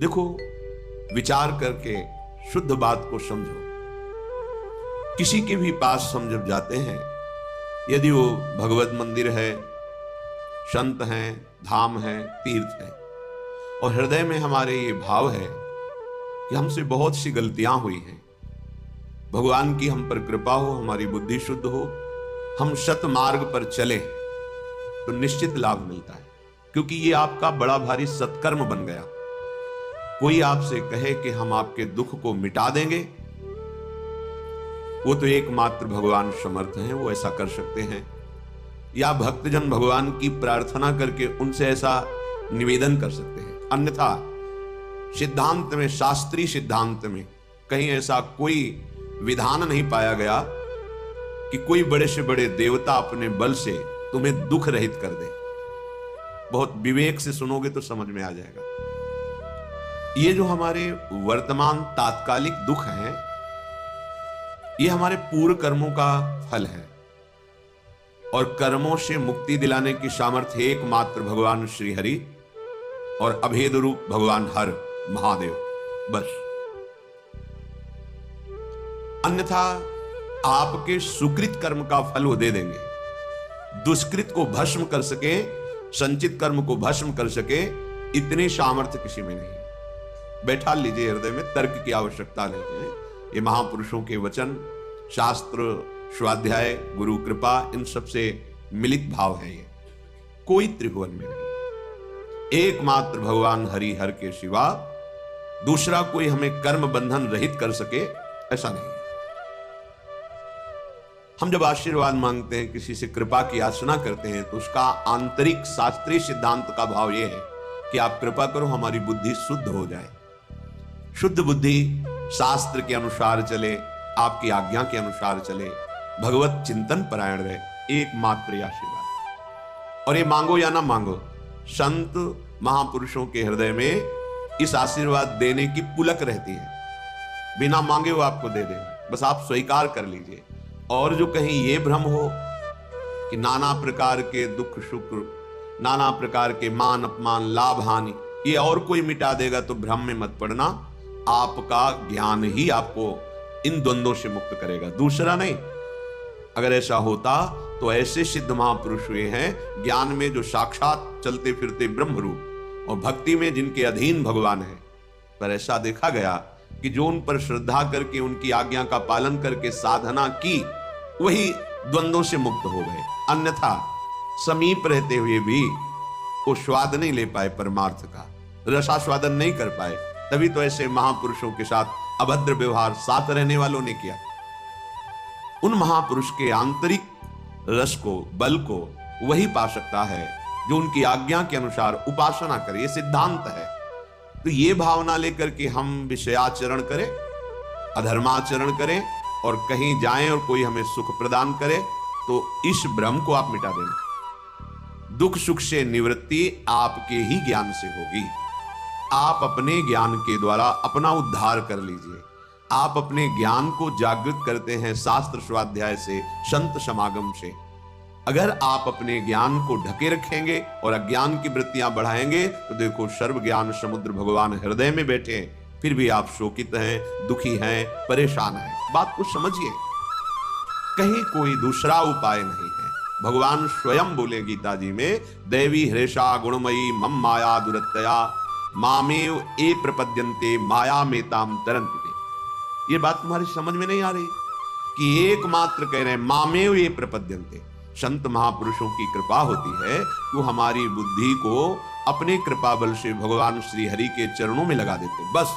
देखो, विचार करके शुद्ध बात को समझो। किसी के भी पास हम जब जाते हैं, यदि वो भगवत मंदिर है, संत हैं, धाम है, तीर्थ है, और हृदय में हमारे ये भाव है कि हमसे बहुत सी गलतियां हुई हैं, भगवान की हम पर कृपा हो, हमारी बुद्धि शुद्ध हो, हम सत मार्ग पर चले, तो निश्चित लाभ मिलता है। क्योंकि ये आपका बड़ा भारी सत्कर्म बन गया। कोई आपसे कहे कि हम आपके दुख को मिटा देंगे, वो तो एकमात्र भगवान समर्थ हैं, वो ऐसा कर सकते हैं। या भक्तजन भगवान की प्रार्थना करके उनसे ऐसा निवेदन कर सकते हैं। अन्यथा सिद्धांत में, शास्त्रीय सिद्धांत में कहीं ऐसा कोई विधान नहीं पाया गया कि कोई बड़े से बड़े देवता अपने बल से तुम्हें दुख रहित कर दे। बहुत विवेक से सुनोगे तो समझ में आ जाएगा। ये जो हमारे वर्तमान तात्कालिक दुख हैं, ये हमारे पूर्व कर्मों का फल है, और कर्मों से मुक्ति दिलाने की सामर्थ्य एकमात्र भगवान श्री हरि और अभेद रूप भगवान हर महादेव, बस। अन्यथा आपके सुकृत कर्म का फल वो दे देंगे। दुष्कृत को भस्म कर सके, संचित कर्म को भस्म कर सके, इतनी सामर्थ्य किसी में नहीं। बैठा लीजिए हृदय में, तर्क की आवश्यकता नहीं है। ये महापुरुषों के वचन, शास्त्र, स्वाध्याय, गुरु कृपा, इन सबसे मिलित भाव है। ये कोई त्रिभुवन में नहीं, एकमात्र भगवान हरि हर के सिवा दूसरा कोई हमें कर्म बंधन रहित कर सके, ऐसा नहीं। हम जब आशीर्वाद मांगते हैं, किसी से कृपा की याचना करते हैं, तो उसका आंतरिक शास्त्रीय सिद्धांत का भाव यह है कि आप कृपा करो हमारी बुद्धि शुद्ध हो जाए। शुद्ध बुद्धि शास्त्र के अनुसार चले, आपकी आज्ञा के अनुसार चले, भगवत चिंतन परायण रहे, एकमात्र आशीर्वाद। और ये मांगो या ना मांगो, संत महापुरुषों के हृदय में इस आशीर्वाद देने की पुलक रहती है। बिना मांगे वो आपको दे देंगे, बस आप स्वीकार कर लीजिए। और जो कहीं ये भ्रम हो कि नाना प्रकार के दुख सुख, नाना प्रकार के मान अपमान, लाभ हानि, ये और कोई मिटा देगा, तो भ्रम में मत पड़ना। आपका ज्ञान ही आपको इन द्वंद्वों से मुक्त करेगा, दूसरा नहीं। अगर ऐसा होता तो ऐसे सिद्ध महापुरुष हुए हैं ज्ञान में जो साक्षात चलते फिरते ब्रह्म रूप, और भक्ति में जिनके अधीन भगवान है। पर ऐसा देखा गया कि जो उन पर श्रद्धा करके, उनकी आज्ञा का पालन करके साधना की, वही द्वंद्वों से मुक्त हो गए। अन्यथा समीप रहते हुए भी वो स्वाद नहीं ले पाए परमार्थ का, रसास्वादन नहीं कर पाए। तभी तो ऐसे महापुरुषों के साथ अभद्र व्यवहार साथ रहने वालों ने किया। उन महापुरुष के आंतरिक रस को, बल को वही पा सकता है जो उनकी आज्ञा के अनुसार उपासना करे। ये सिद्धांत है। तो ये भावना लेकर के हम विषयाचरण करें, अधर्माचरण करें, और कहीं जाएं और कोई हमें सुख प्रदान करे, तो इस भ्रम को आप मिटा देना। दुख सुख से निवृत्ति आपके ही ज्ञान से होगी। आप अपने ज्ञान के द्वारा अपना उद्धार कर लीजिए। आप अपने ज्ञान को जागृत करते हैं शास्त्र स्वाध्याय से, संत समागम से। अगर आप अपने ज्ञान को ढके रखेंगे और अज्ञान की वृत्तियां बढ़ाएंगे, तो देखो सर्व ज्ञान समुद्र भगवान हृदय में बैठे हैं, फिर भी आप शोकित हैं, दुखी हैं, परेशान हैं। बात को समझिए, कहीं कोई दूसरा उपाय नहीं है। भगवान स्वयं बोले गीता जी में, देवी हृषा गुणमयी मम माया दुरत्यया मामेव ए प्रपद्यन्ते माया मेताम तरन्ति। ये बात तुम्हारी समझ में नहीं आ रही कि एकमात्र कह रहे हैं मामेव ए प्रपद्यन्ते। संत महापुरुषों की कृपा होती है कि हमारी बुद्धि को अपने कृपा बल से भगवान श्री हरि के चरणों में लगा देते, बस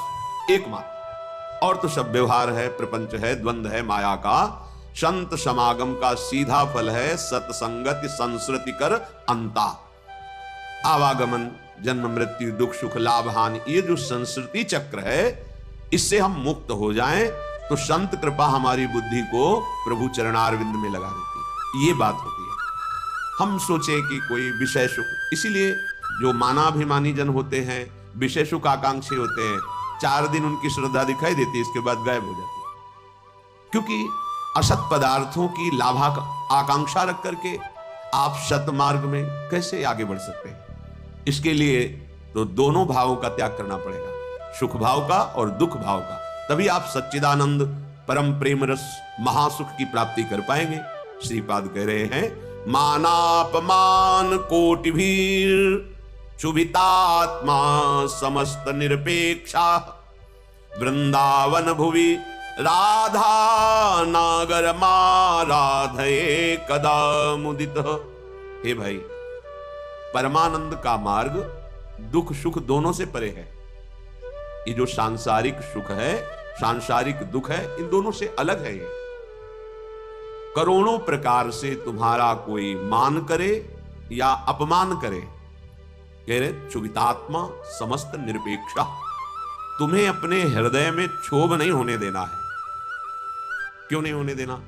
एकमात्र। और तो सब व्यवहार है, प्रपंच है, द्वंद्व है माया का। संत समागम का सीधा फल है सत्संगति संस्कृति कर अंता। आवागमन, जन्म मृत्यु, दुख सुख, लाभ हानि, ये जो संस्कृति चक्र है, इससे हम मुक्त हो जाएं, तो संत कृपा हमारी बुद्धि को प्रभु चरणारविंद में लगा देती है। ये बात होती है। हम सोचे कि कोई विषय सुख, इसीलिए जो मानाभिमानी जन होते हैं, विषय सुख आकांक्षी होते हैं, 4 दिन उनकी श्रद्धा दिखाई देती है, इसके बाद गायब हो जाती है। क्योंकि असत पदार्थों की लाभा आकांक्षा रख करके आप सत मार्ग में कैसे आगे बढ़ सकते हैं? इसके लिए तो दोनों भावों का त्याग करना पड़ेगा। सुख भाव का और दुख भाव का, तभी आप सच्चिदानंद परम प्रेम रस महासुख की प्राप्ति कर पाएंगे। श्रीपाद कह रहे हैं मानापमान कोटि भीर क्षुभितात्मा समस्त निरपेक्षा वृंदावन भुवि राधा नागर माराधये कदा मुदित। हे भाई, परमानंद का मार्ग दुख सुख दोनों से परे है। ये जो सांसारिक सुख है, सांसारिक दुख है, इन दोनों से अलग है। ये करोड़ों प्रकार से तुम्हारा कोई मान करे या अपमान करे, कह रहे क्षुभितात्मा समस्त निरपेक्षा, तुम्हें अपने हृदय में क्षोभ नहीं होने देना है। क्यों नहीं होने देना?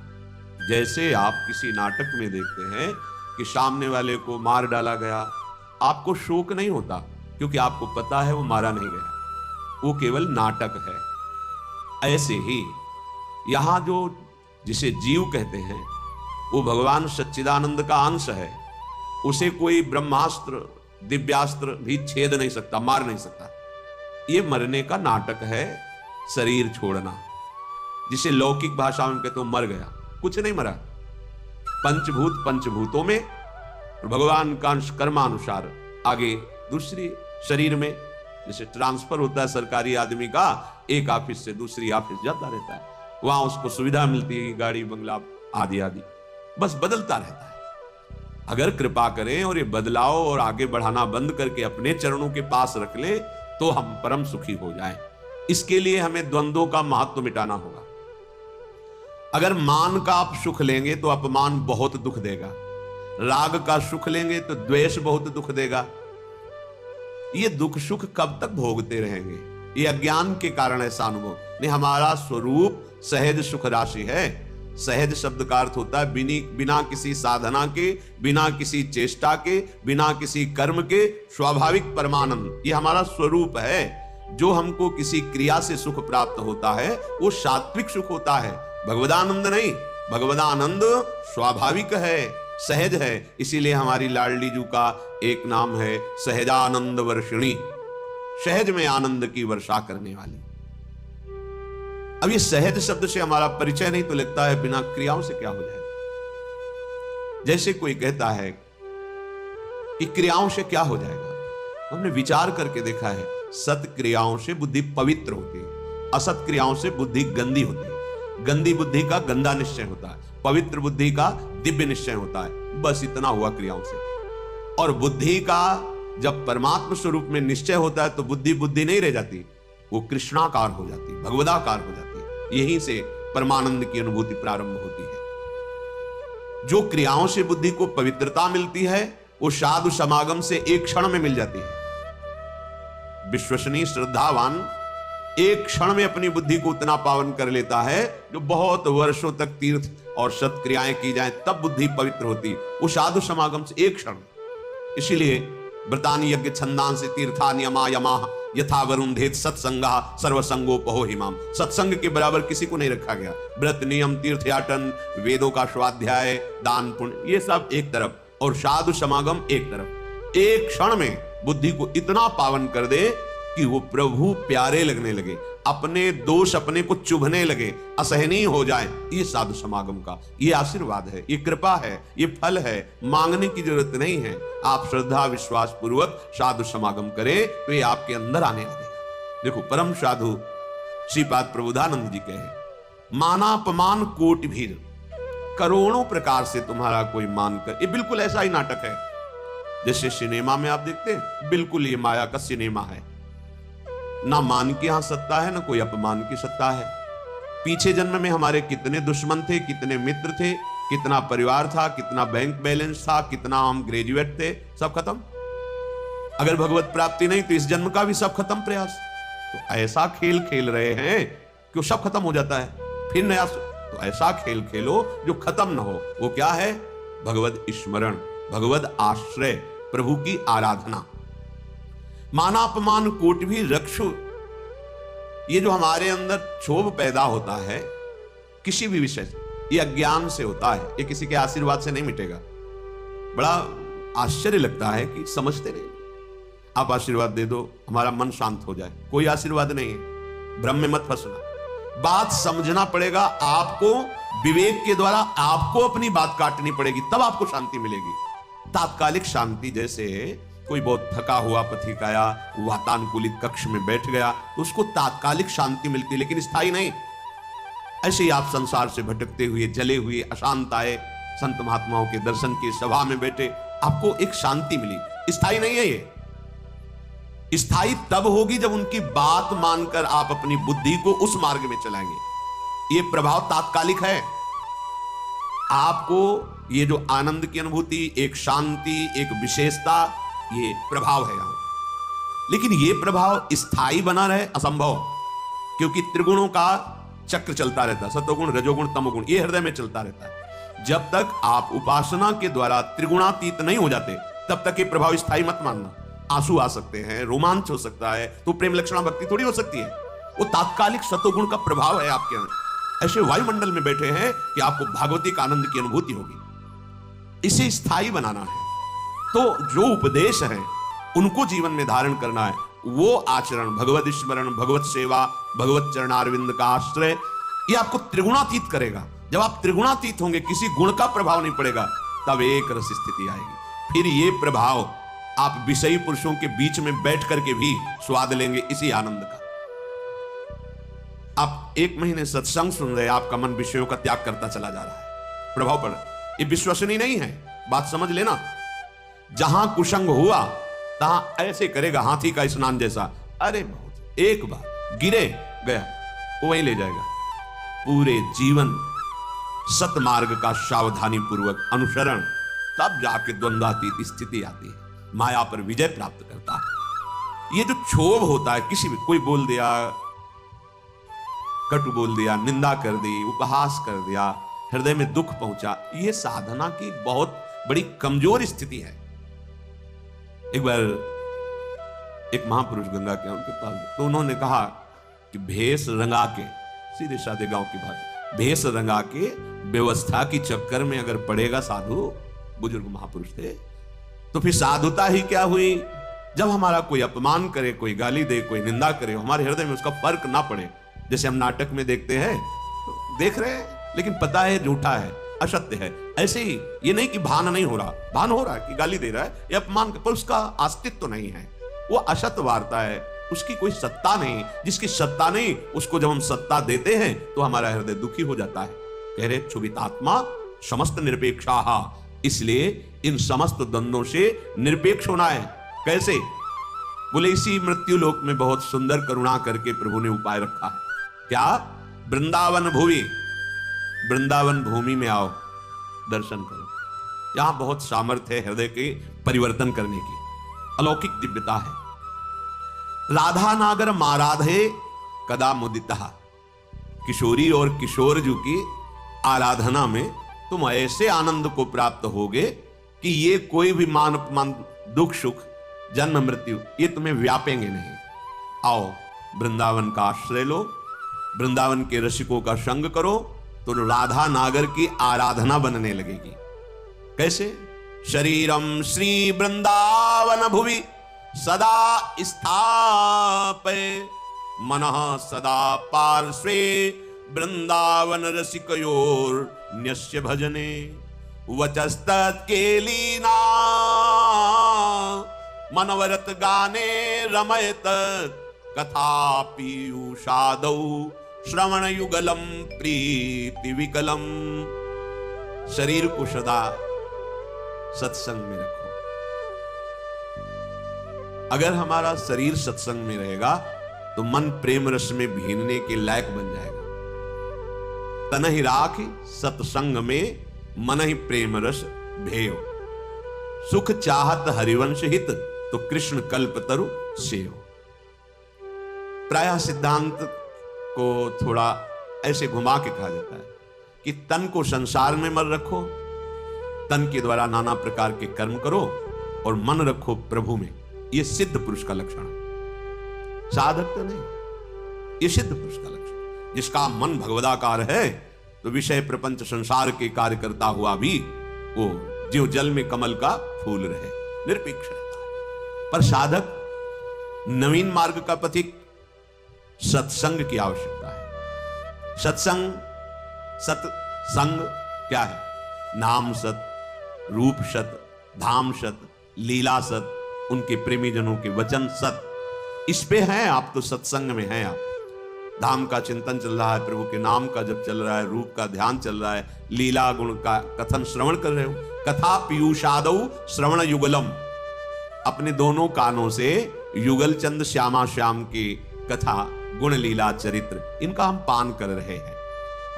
जैसे आप किसी नाटक में देखते हैं कि सामने वाले को मार डाला गया, आपको शोक नहीं होता, क्योंकि आपको पता है वो मारा नहीं गया, वो केवल नाटक है। ऐसे ही यहां जो जिसे जीव कहते हैं, वो भगवान सच्चिदानंद का अंश है। उसे कोई ब्रह्मास्त्र दिव्यास्त्र भी छेद नहीं सकता, मार नहीं सकता। ये मरने का नाटक है, शरीर छोड़ना, जिसे लौकिक भाषा में कहते हो मर गया। कुछ नहीं मरा। पंचभूत पंचभूतों में, भगवान का अंश कर्मानुसार आगे दूसरी शरीर में, जैसे ट्रांसफर होता है सरकारी आदमी का, एक ऑफिस से दूसरी ऑफिस जाता रहता है, वहां उसको सुविधा मिलती है, गाड़ी बंगला आदि आदि, बस बदलता रहता है। अगर कृपा करें और ये बदलाव और आगे बढ़ाना बंद करके अपने चरणों के पास रख लें, तो हम परम सुखी हो जाएं। इसके लिए हमें द्वंद्वों का महत्व मिटाना होगा। अगर मान का आप सुख लेंगे तो अपमान बहुत दुख देगा, राग का सुख लेंगे तो द्वेष बहुत दुख देगा। ये दुख सुख कब तक भोगते रहेंगे? ये अज्ञान के कारण ऐसा अनुभव नहीं। हमारा स्वरूप सहज सुख राशि है। सहज शब्द का अर्थ होता है बिना किसी साधना के, बिना किसी चेष्टा के, बिना किसी कर्म के स्वाभाविक परमानंद। ये हमारा स्वरूप है। जो हमको किसी क्रिया से सुख प्राप्त होता है वो सात्विक सुख होता है, भगवदानंद नहीं। भगवदानंद स्वाभाविक है, सहज है। इसीलिए हमारी लाडली जू का एक नाम है सहजानंद वर्षिणी, सहज में आनंद की वर्षा करने वाली। अब ये सहज शब्द से हमारा परिचय नहीं तो लगता है बिना क्रियाओं से क्या हो जाएगा। जैसे कोई कहता है कि क्रियाओं से क्या हो जाएगा, हमने विचार करके देखा है, सत क्रियाओं से बुद्धि पवित्र होती है, असत क्रियाओं से बुद्धि गंदी होती है। गंदी बुद्धि का गंदा निश्चय होता है, पवित्र बुद्धि का दिव्य निश्चय होता है। बस इतना हुआ क्रियाओं से। और बुद्धि का जब परमात्मा स्वरूप में निश्चय होता है तो बुद्धि बुद्धि नहीं रह जाती, वो कृष्णाकार हो जाती, भगवदाकार हो जाती है। यहीं से परमानंद की अनुभूति प्रारंभ होती है। जो क्रियाओं से बुद्धि को पवित्रता मिलती है वो साधु समागम से एक क्षण में मिल जाती है। विश्वसनीय श्रद्धावान एक क्षण में अपनी बुद्धि को उतना पावन कर लेता है, जो बहुत वर्षों तक तीर्थ और सत्क्रियाएं की जाएं तब बुद्धि पवित्र होती, वो साधु समागम से एक क्षण। इसीलिए व्रतानि यज्ञ छंदान से तीर्था नियमा यमा यथा वरुंधेत सत्संगा सर्वसंगोपहो हिमाम। सत्संग के बराबर किसी को नहीं रखा गया। व्रत नियम तीर्थयाटन वेदों का स्वाध्याय दान पुण्य ये सब एक तरफ और साधु समागम एक तरफ। एक क्षण में बुद्धि को इतना पावन कर दे कि वो प्रभु प्यारे लगने लगे, अपने दोष अपने को चुभने लगे, असहनीय हो जाए। ये साधु समागम का ये आशीर्वाद है, ये कृपा है, ये फल है। मांगने की जरूरत नहीं है। आप श्रद्धा विश्वास पूर्वक साधु समागम करें तो ये आपके अंदर आने लगेगा। देखो परम साधु श्रीपाद प्रबोधानंद जी कहे मानापमान कोटि भीर, करोड़ों प्रकार से तुम्हारा कोई मान कर। ये बिल्कुल ऐसा ही नाटक है जैसे सिनेमा में आप देखते हैं, बिल्कुल ये माया का सिनेमा है। ना मान की यहां सत्ता है, ना कोई अपमान की सत्ता है। पीछे जन्म में हमारे कितने दुश्मन थे, कितने मित्र थे, कितना परिवार था, कितना बैंक बैलेंस था, कितना हम ग्रेजुएट थे, सब खत्म। अगर भगवत प्राप्ति नहीं तो इस जन्म का भी सब खत्म प्रयास। तो ऐसा खेल खेल रहे हैं कि वो सब खत्म हो जाता है, फिर नया। तो ऐसा खेल खेलो जो खत्म ना हो। वो क्या है? भगवत स्मरण, भगवत आश्रय, प्रभु की आराधना। मानापमान कोटि भी रक्षु। ये जो हमारे अंदर क्षोभ पैदा होता है किसी भी विषय से, ये अज्ञान से होता है, ये किसी के आशीर्वाद से नहीं मिटेगा। बड़ा आश्चर्य लगता है कि समझते नहीं। आप आशीर्वाद दे दो, हमारा मन शांत हो जाए। कोई आशीर्वाद नहीं है, भ्रम में मत फंसना। बात समझना पड़ेगा आपको, विवेक के द्वारा आपको अपनी बात काटनी पड़ेगी, तब आपको शांति मिलेगी। तात्कालिक शांति, जैसे कोई बहुत थका हुआ पथिक आया, वातानुकूलित कक्ष में बैठ गया तो उसको तात्कालिक शांति मिलती, लेकिन स्थायी नहीं। ऐसे ही आप संसार से भटकते हुए, जले हुए, अशांत आए, संत महात्माओं के दर्शन की सभा में बैठे, आपको एक शांति मिली। स्थायी नहीं है ये। स्थायी तब होगी जब उनकी बात मानकर आप अपनी बुद्धि को उस मार्ग में चलाएंगे। ये प्रभाव तात्कालिक है। आपको ये जो आनंद की अनुभूति, एक शांति, एक विशेषता, ये प्रभाव है यहां। लेकिन ये प्रभाव स्थायी बना रहे असंभव, क्योंकि त्रिगुणों का चक्र चलता रहता है, सतोगुण, रजोगुण, तमोगुण, ये हृदय में चलता रहता है। जब तक आप उपासना के द्वारा त्रिगुणातीत नहीं हो जाते, तब तक ये प्रभाव स्थायी मत मानना। आंसू आ सकते हैं, रोमांच हो सकता है, तो प्रेम लक्षणा भक्ति थोड़ी हो सकती है। वो तात्कालिक सतोगुण का प्रभाव है आपके अंदर। ऐसे वायुमंडल में बैठे हैं कि आपको भागवतिक आनंद की अनुभूति होगी। इसे स्थायी बनाना है, तो जो उपदेश है उनको जीवन में धारण करना है। वो आचरण, भगवत स्मरण, भगवत सेवा, भगवत चरणारविंद का आश्रय, ये आपको त्रिगुणातीत करेगा। जब आप त्रिगुणातीत होंगे, किसी गुण का प्रभाव नहीं पड़ेगा, तब एक रस स्थिति आएगी। फिर ये प्रभाव आप विषयी पुरुषों के बीच में बैठ करके भी स्वाद लेंगे इसी आनंद का। आप 1 महीने सत्संग सुन रहे, आपका मन विषयों का त्याग करता चला जा रहा है, प्रभाव पड़ रहा है। ये विश्वसनीय नहीं है, बात समझ लेना। जहां कुसंग हुआ तहां ऐसे करेगा हाथी का स्नान जैसा। अरे बहुत, एक बार गिरे गया, वो वहीं ले जाएगा। पूरे जीवन सतमार्ग का सावधानी पूर्वक अनुसरण, तब जाके द्वंद्वातीत स्थिति आती है, माया पर विजय प्राप्त करता है। ये जो क्षोभ होता है, किसी भी कोई बोल दिया, कटु बोल दिया, निंदा कर दी, उपहास कर दिया, हृदय में दुख पहुंचा, ये साधना की बहुत बड़ी कमजोर स्थिति है। एक बार एक महापुरुष गंगा के उनके पास, तो उन्होंने कहा कि भेष रंगा के, सीधे साधे गांव की भाषा, भेष रंगा के व्यवस्था की चक्कर में अगर पड़ेगा साधु, बुजुर्ग महापुरुष थे, तो फिर साधुता ही क्या हुई। जब हमारा कोई अपमान करे, कोई गाली दे, कोई निंदा करे, हमारे हृदय में उसका फर्क ना पड़े। जैसे हम नाटक में देखते हैं, तो देख रहे हैं लेकिन पता है झूठा है, असत्य है। ऐसे ही ये नहीं कि भान नहीं हो रहा, भान हो रहा है कि गाली दे रहा है या अपमान, पर उसका अस्तित्व तो नहीं है, वो असत्य वार्ता है, उसकी कोई सत्ता नहीं। जिसकी सत्ता नहीं, उसको जब हम सत्ता देते हैं तो हमारा हृदय दुखी हो जाता है। कह रहे क्षुभितात्मा समस्त निरपेक्षा, इसलिए इन समस्त द्वंद्वों से निरपेक्ष होना है। कैसे? बोले इसी मृत्यु लोक में बहुत सुंदर करुणा करके प्रभु ने उपाय रखा है। क्या? वृंदावन भूमि, वृंदावन भूमि में आओ, दर्शन करो। यहां बहुत सामर्थ्य है हृदय के परिवर्तन करने की, अलौकिक दिव्यता है। राधा नागर माराधे कदा मुदिता, किशोरी और किशोर जी की आराधना में तुम ऐसे आनंद को प्राप्त होगे कि ये कोई भी मान अपमान, दुख सुख, जन्म मृत्यु, ये तुम्हें व्यापेंगे नहीं। आओ वृंदावन का आश्रय लो, वृंदावन के रसिकों का संग करो, तो राधा नागर की आराधना बनने लगेगी। कैसे? शरीरम श्री वृंदावन भुवि सदा स्थापय, मनः सदा पार्श्वे वृंदावन रसिकयोर न्यस्य भजने, वचस्तत् केलीना मनवरत गाने रमयत, कथा पीयूषादौ श्रवण युगलम प्रीति विकलम। शरीर को सदा सत्संग में रखो। अगर हमारा शरीर सत्संग में रहेगा तो मन प्रेम रस में भीनने के लायक बन जाएगा। तन ही राखि सत्संग में, मन ही प्रेम रस भेयो, सुख चाहत हरिवंश हित, तो कृष्ण कल्प तरु सेव। प्रायः सिद्धांत को थोड़ा ऐसे घुमा के कहा जाता है कि तन को संसार में मत रखो, तन के द्वारा नाना प्रकार के कर्म करो, और मन रखो प्रभु में। यह सिद्ध पुरुष का लक्षण है, साधक तो नहीं, यह सिद्ध पुरुष का लक्षण। जिसका मन भगवदाकार है तो विषय प्रपंच संसार के कार्य करता हुआ भी वो जीव जल में कमल का फूल रहे, निरपेक्ष रहता है। पर साधक नवीन मार्ग का पथिक सत्संग की आवश्यकता है। सत्संग क्या है? नाम सत, रूप सत, धाम सत, लीला सत, उनके प्रेमी जनों के वचन सत। इस पे हैं आप, तो सत्संग में हैं आप। धाम का चिंतन चल रहा है, प्रभु के नाम का जप चल रहा है, रूप का ध्यान चल रहा है, लीला गुण का कथन श्रवण कर रहे हो। कथा पीयूषादौ श्रवण युगलम, अपने दोनों कानों से युगल चंद श्यामा श्याम की कथा, गुण लीला चरित्र, इनका हम पान कर रहे हैं।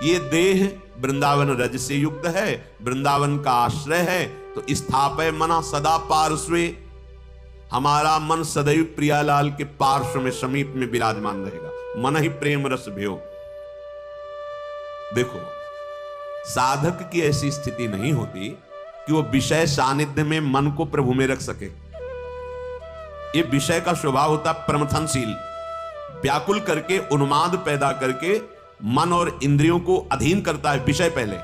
ये देह वृंदावन रज से युक्त है, वृंदावन का आश्रय है, तो स्थापय मना सदा पार्श्वे, हमारा मन सदैव प्रियालाल के पार्श्व में समीप में विराजमान रहेगा। मन ही प्रेम रस भयो। देखो, साधक की ऐसी स्थिति नहीं होती कि वो विषय सानिध्य में मन को प्रभु में रख सके। ये विषय का स्वभाव होता प्रमथनशील, व्याकुल करके, उन्माद पैदा करके मन और इंद्रियों को अधीन करता है। विषय पहले,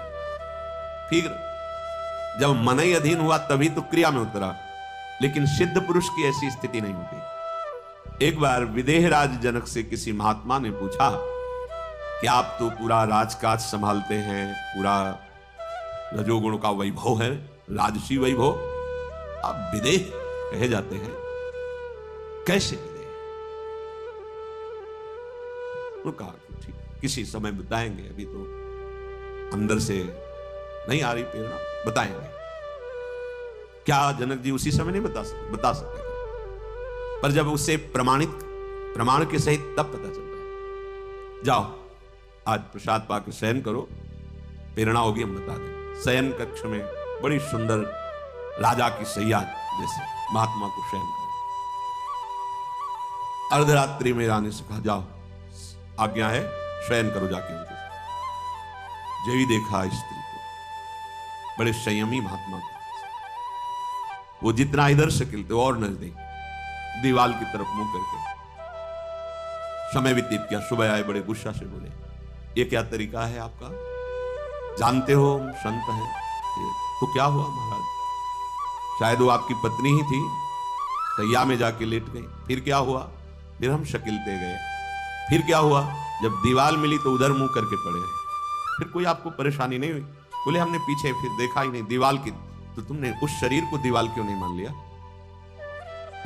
फिर जब मन ही अधीन हुआ तभी तो क्रिया में उतरा। लेकिन सिद्ध पुरुष की ऐसी स्थिति नहीं होती। एक बार विदेहराज जनक से किसी महात्मा ने पूछा कि आप तो पूरा राजकाज संभालते हैं, पूरा रजोगुण का वैभव है, राजसी वैभव, आप विदेह कहे जाते हैं, कैसे विदेह? तो कहा ठीक, किसी समय बताएंगे, अभी तो अंदर से नहीं आ रही प्रेरणा, बताएंगे। क्या जनक जी उसी समय नहीं बता सकते? पर जब उसे प्रमाण के सहित तब पता चलता है। जाओ आज प्रसाद पाकर शयन करो, प्रेरणा होगी हम बता दें। शयन कक्ष में बड़ी सुंदर राजा की सैया जैसे महात्मा को शयन करो। अर्धरात्रि में रानी से कहा जाओ, आज्ञा है, शयन करो जाके उनके साथ। जब ही देखा स्त्री को, बड़े संयमी महात्मा को, वो जितना इधर से खिलते और नजदीक दीवाल की तरफ मुंह करके समय व्यतीत किया। सुबह आए, बड़े गुस्सा से बोले, ये क्या तरीका है आपका? जानते हो हम संत हैं। तो क्या हुआ महाराज? शायद वो आपकी पत्नी ही थी, सैया में जाके लेट गई। फिर क्या हुआ? फिर हम शकीलते गए। फिर क्या हुआ? जब दीवाल मिली तो उधर मुंह करके पड़े रहे। फिर कोई आपको परेशानी नहीं हुई? बोले हमने पीछे फिर देखा ही नहीं, दीवाल की। तो तुमने उस शरीर को दीवाल क्यों नहीं मान लिया?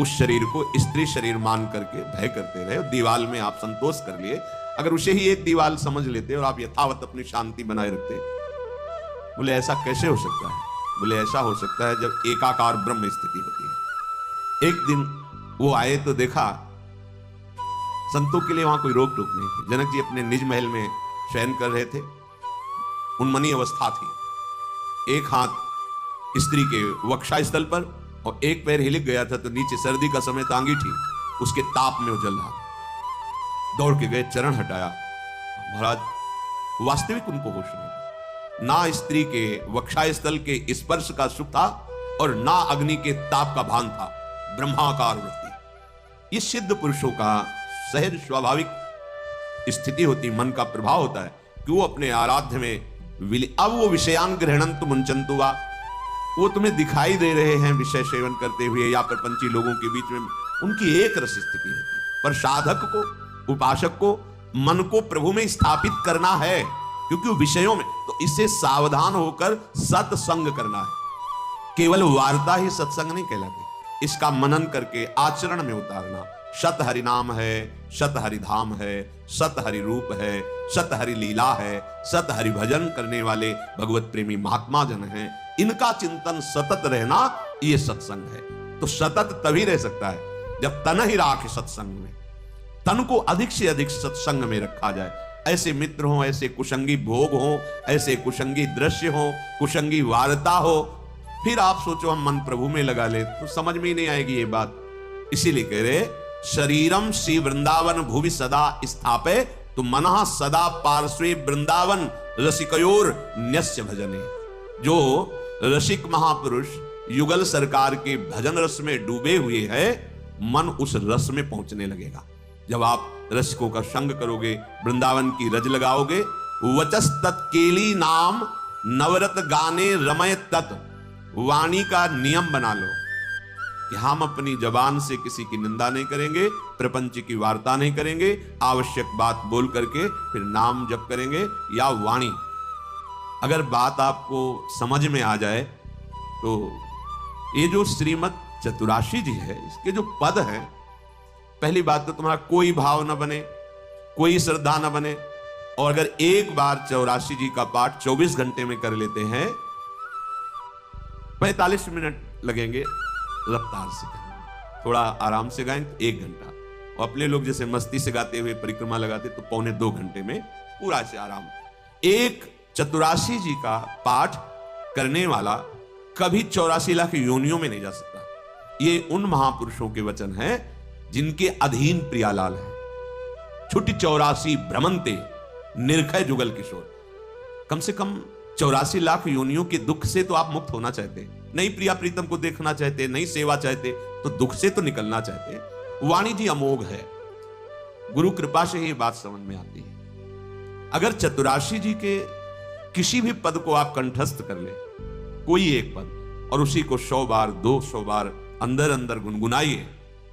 उस शरीर को स्त्री शरीर मान करके भय करते रहे, दीवाल में आप संतोष कर लिए। अगर उसे ही एक दीवाल समझ लेते और आप यथावत अपनी शांति बनाए रखते। बोले ऐसा कैसे हो सकता है? बोले ऐसा हो सकता है जब एकाकार ब्रह्म स्थिति होती है। एक दिन वो आए तो देखा संतों के लिए वहां कोई रोक टोक नहीं थी। जनक जी अपने निज महल में शयन कर रहे थे, उन्मनी अवस्था थी। एक हाथ स्त्री के वक्षा स्थल पर और एक पैर हिलक गया था, तो नीचे सर्दी का समय था, अंगीठी उसके ताप में उजल रहा। दौड़ के गए, चरण हटाया। महाराज वास्तविक उनको होश नहीं, ना स्त्री के वक्षा स्थल के स्पर्श का सुख था और ना अग्नि के ताप का भान था। ब्रह्माकार वृत्ति, ये सिद्ध पुरुषों का सहज स्वाभाविक स्थिति होती, मन का प्रभाव होता है कि वो अपने आराध्य में अब वो विषयान ग्रहणंतु मुंचन्तु वा, वो तुम्हें दिखाई दे रहे हैं विषय सेवन करते हुए या प्रपंची लोगों के बीच में, उनकी एक रस स्थिति रहती है। पर साधक को, उपासक को मन को प्रभु में स्थापित करना है, क्योंकि वो विषयों में, तो इससे सावधान होकर सत्संग करना है। केवल वार्ता ही सत्संग नहीं कहलाती, इसका मनन करके आचरण में उतारना। सत हरि नाम है, सत हरि धाम है, सत हरि रूप है, सत हरि लीला है, सत हरि भजन करने वाले भगवत प्रेमी महात्मा जन हैं, इनका चिंतन सतत रहना, ये सत्संग है। तो सतत तभी रह सकता है जब तन ही राखे सत्संग में, तन को अधिक से अधिक सत्संग में रखा जाए। ऐसे मित्र हो, ऐसे कुसंगी भोग हो, ऐसे कुसंगी दृश्य हो, कुसंगी वार्ता हो, फिर आप सोचो हम मन प्रभु में लगा ले, तो समझ में ही नहीं आएगी ये बात। इसीलिए कह रहे शरीरम श्री वृंदावन भुवि सदा स्थापे, तो मनः सदा पार्श्वे वृंदावन रसिकयोर न्यस्य भजने। जो रसिक महापुरुष युगल सरकार के भजन रस में डूबे हुए हैं, मन उस रस में पहुंचने लगेगा। जब आप रसिकों का संग करोगे, वृंदावन की रज लगाओगे, वचस तत्केली नाम नवरत गाने रमय तत्, वाणी का नियम बना लो कि हम अपनी जबान से किसी की निंदा नहीं करेंगे, प्रपंच की वार्ता नहीं करेंगे, आवश्यक बात बोल करके फिर नाम जप करेंगे या वाणी। अगर बात आपको समझ में आ जाए तो ये जो श्रीमद् चतुराशी जी है, इसके जो पद है, पहली बात तो तुम्हारा कोई भाव न बने, कोई श्रद्धा न बने, और अगर एक बार 84 जी का पाठ 24 घंटे में कर लेते हैं, 45 मिनट लगेंगे रफ्तार से गाएंगे, थोड़ा आराम से गाएं 1 घंटा, और अपने लोग जैसे मस्ती से गाते हुए परिक्रमा लगाते तो 1.25 घंटे में पूरा से आराम। एक 84 जी का पाठ करने वाला कभी 84 लाख योनियों में नहीं जा सकता। ये उन महापुरुषों के वचन हैं जिनके अधीन प्रियालाल है। छुट्टी 84 भ्रमंते निर्खय जुगल किशोर। कम से कम 84 लाख योनियों के दुख से तो आप मुक्त होना चाहते, नहीं प्रिया प्रीतम को देखना चाहते, नहीं सेवा चाहते, तो दुख से तो निकलना चाहते। वाणी जी अमोघ है, गुरु कृपा से ही बात समझ में आती है। अगर चतुराशी जी के किसी भी पद को आप कंठस्थ कर ले, कोई एक पद, और उसी को 100 बार 200 बार अंदर अंदर गुनगुनाइए,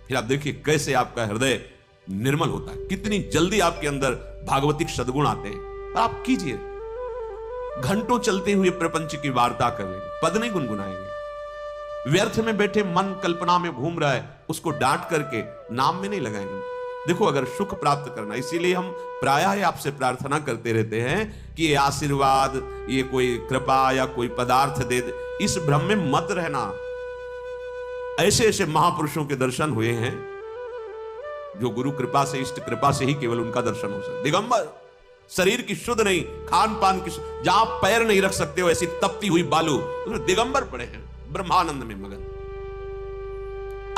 फिर आप देखिए कैसे आपका हृदय निर्मल होता है, कितनी जल्दी आपके अंदर भागवतिक सद्गुण आते हैं। आप कीजिए, घंटों चलते हुए प्रपंच की वार्ता कर लेंगे, पद नहीं गुनगुनाएंगे। व्यर्थ में बैठे मन कल्पना में घूम रहा है, उसको डांट करके नाम में नहीं लगाएंगे। देखो, अगर सुख प्राप्त करना, इसीलिए हम प्रायः आपसे प्रार्थना करते रहते हैं कि ये आशीर्वाद, ये कोई कृपा या कोई पदार्थ दे दे, इस भ्रम में मत रहना। ऐसे ऐसे महापुरुषों के दर्शन हुए हैं जो गुरु कृपा से, इष्ट कृपा से ही केवल उनका दर्शन हो सकता। दिगंबर, शरीर की शुद्ध नहीं, खान पान की, जहां पैर नहीं रख सकते हो ऐसी तपती हुई बालू, उसमें दिगंबर पड़े हैं ब्रह्मानंद में मगन।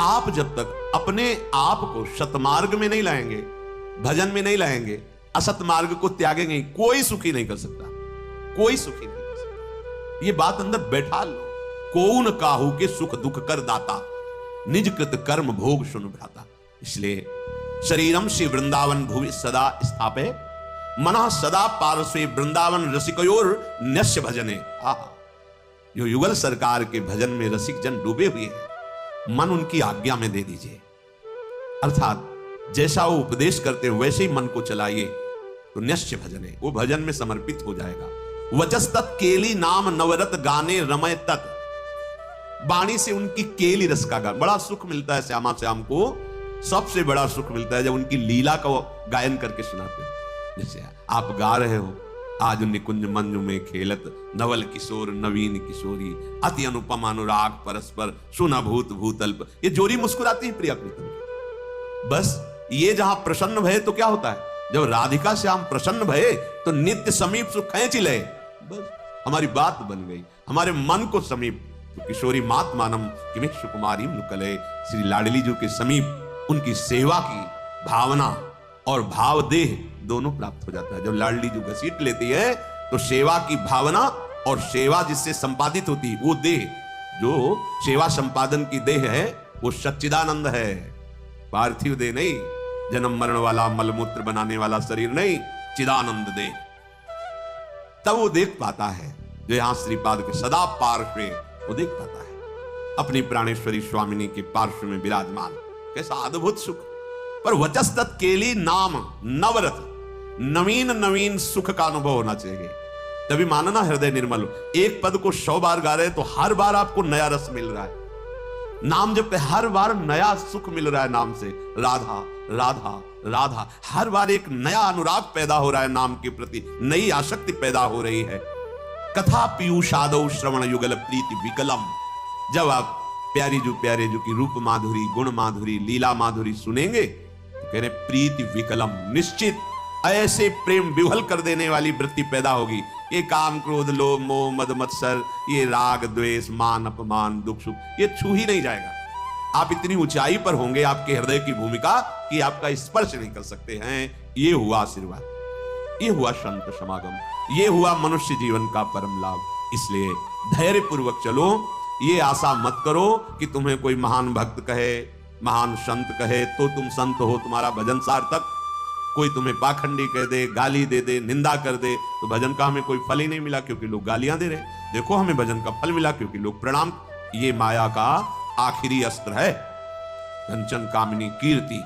आप जब तक अपने आप को सतमार्ग में नहीं लाएंगे, भजन में नहीं लाएंगे, असत मार्ग को त्यागेंगे, कोई सुखी नहीं कर सकता, कोई सुखी नहीं कर सकता। ये बात अंदर बैठा लो। कौन काहू के सुख दुख कर दाता, निज कृत कर्म भोग सुन भ्राता। इसलिए शरीरम श्री वृंदावन भुवि सदा स्थापे, मना सदा पार्श्वे वृंदावन रसिकयोर न्यस्य भजने। जो युगल सरकार के भजन में रसिक जन डूबे हुए हैं, मन उनकी आज्ञा में दे दीजिए, अर्थात जैसा वो उपदेश करते हैं वैसे ही मन को चलाइए, तो न्यस्य भजने, वो भजन में समर्पित हो जाएगा। वचस्तत् केली नाम नवरत गाने रमय तत्। वाणी से उनकी केली रस का गान, बड़ा सुख मिलता है। श्यामा श्याम को सबसे बड़ा सुख मिलता है जब उनकी लीला का गायन करके सुनाते हैं। जैसे आप गा रहे हो, आज निकुंज मंजू में खेलत नवल किशोर नवीन किशोरी, अति अनुपम अनुराग परस्पर सुनभूत भूतल्प। ये जोरी मुस्कुराती है प्रिया प्रीतम की। बस ये जहां प्रसन्न भये तो क्या होता है, जब राधिका श्याम प्रसन्न भये तो नित्य समीप सुख खींच ले। बस हमारी बात बन गई, हमारे मन को समीप। तो किशोरी मात मानम कि सुकुमारी नुकले, श्री लाडली जी के समीप उनकी सेवा की भावना और भाव देह दोनों प्राप्त हो जाता है। जब लाडली जो घसीट लेती है तो सेवा की भावना और सेवा जिससे संपादित होती है वो देह, जो सेवा संपादन की देह है वो सच्चिदानंद है, पार्थिव देह नहीं, जन्म मरण वाला मलमूत्र बनाने वाला शरीर नहीं, चिदानंद देह। तब वो देख पाता है जो यहां श्रीपाद के सदा पार्श्व, वो देख पाता है अपनी प्राणेश्वरी स्वामिनी के पार्श्व में विराजमान, कैसा अद्भुत सुख। पर वचस्तत् केली नाम नवरत, नवीन नवीन सुख का अनुभव होना चाहिए, तभी मानना हृदय निर्मल। एक पद को 100 बार गा रहे तो हर बार आपको नया रस मिल रहा है। नाम जब पे हर बार नया सुख मिल रहा है नाम से, राधा राधा राधा, हर बार एक नया अनुराग पैदा हो रहा है नाम के प्रति, नई आसक्ति पैदा हो रही है। कथा पीयूषादौ श्रवण युगल प्रीति विकलम। जब आप प्यारे जो की रूप माधुरी, गुण माधुरी, लीला माधुरी सुनेंगे तो कह रहे प्रीति विकलम, निश्चित ऐसे प्रेम विह्वल कर देने वाली वृत्ति पैदा होगी। ये काम क्रोध लोभ मोह मद मत्सर, ये राग द्वेष मान अपमान दुख सुख, ये छू ही नहीं जाएगा। आप इतनी ऊंचाई पर होंगे आपके हृदय की भूमिका कि आपका स्पर्श नहीं कर सकते हैं। ये हुआ आशीर्वाद, ये हुआ संत समागम, ये हुआ मनुष्य जीवन का परम लाभ। इसलिए धैर्य पूर्वक चलो, ये आशा मत करो कि तुम्हें कोई महान भक्त कहे, महान संत कहे तो तुम संत हो, तुम्हारा भजन सार्थक। कोई तुम्हें पाखंडी कह दे, गाली दे दे, निंदा कर दे, तो भजन का हमें कोई फल ही नहीं मिला क्योंकि लोग गालियां दे रहे। देखो हमें भजन का फल मिला क्योंकि लोग प्रणाम। ये माया का आखिरी अस्त्र है। कंचन कामिनी कीर्ति,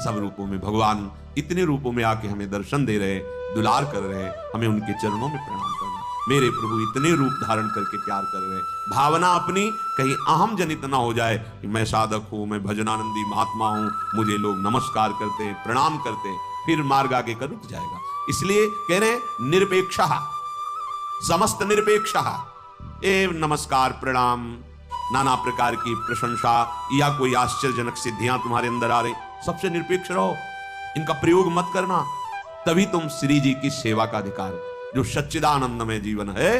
सब रूपों में भगवान इतने रूपों में आके हमें दर्शन दे रहे, दुलार कर रहे, हमें उनके चरणों में प्रणाम करना। मेरे प्रभु इतने रूप धारण करके प्यार कर रहे, भावना अपनी कहीं अहम जनित ना हो जाए कि मैं साधक हूं, मैं भजनानंदी महात्मा हूं, मुझे लोग नमस्कार करते हैं, प्रणाम करते हैं, फिर मार्ग आगे का रुक जाएगा। इसलिए कह रहे निरपेक्षः, समस्त निरपेक्षः, ए नमस्कार प्रणाम, नाना प्रकार की प्रशंसा या कोई आश्चर्यजनक सिद्धियां तुम्हारे अंदर आ रही, सबसे निरपेक्ष रहो, इनका प्रयोग मत करना। तभी तुम श्री जी की सेवा का अधिकार, जो सच्चिदानंदमय जीवन है,